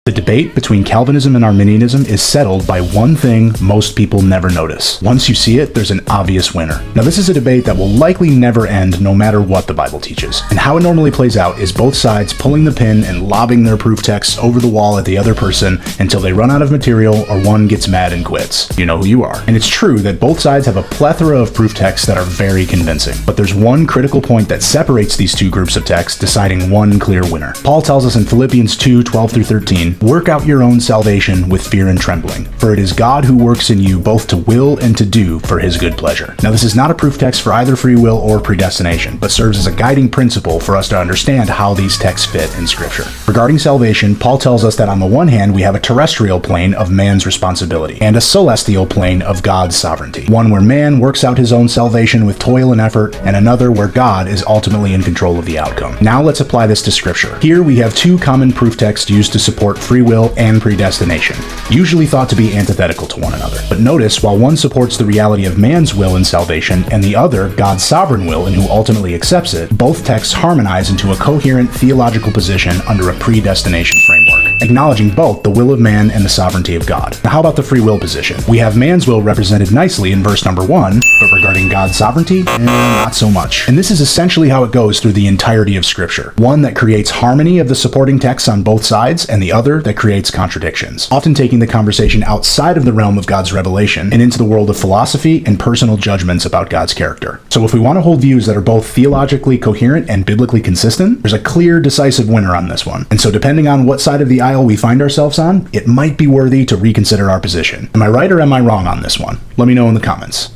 The debate between Calvinism and Arminianism is settled by one thing most people never notice. Once you see it, there's an obvious winner. Now, this is a debate that will likely never end no matter what the Bible teaches. And how it normally plays out is both sides pulling the pin and lobbing their proof texts over the wall at the other person until they run out of material or one gets mad and quits. You know who you are. And it's true that both sides have a plethora of proof texts that are very convincing. But there's one critical point that separates these two groups of texts, deciding one clear winner. Paul tells us in Philippians 2:12-13, "Work out your own salvation with fear and trembling, for it is God who works in you both to will and to do for his good pleasure." Now, this is not a proof text for either free will or predestination, but serves as a guiding principle for us to understand how these texts fit in Scripture. Regarding salvation, Paul tells us that on the one hand, we have a terrestrial plane of man's responsibility, and a celestial plane of God's sovereignty. One where man works out his own salvation with toil and effort, and another where God is ultimately in control of the outcome. Now let's apply this to Scripture. Here we have two common proof texts used to support free will and predestination, usually thought to be antithetical to one another. But notice, while one supports the reality of man's will in salvation, and the other God's sovereign will and who ultimately accepts it, both texts harmonize into a coherent theological position under a predestination framework, acknowledging both the will of man and the sovereignty of God. Now, how about the free will position? We have man's will represented nicely in verse number 1, but regarding God's sovereignty, not so much. And this is essentially how it goes through the entirety of Scripture. One that creates harmony of the supporting texts on both sides, and the other that creates contradictions, often taking the conversation outside of the realm of God's revelation and into the world of philosophy and personal judgments about God's character. So if we want to hold views that are both theologically coherent and biblically consistent, there's a clear, decisive winner on this one. And so depending on what side of the aisle we find ourselves on, it might be worthy to reconsider our position. Am I right or am I wrong on this one? Let me know in the comments.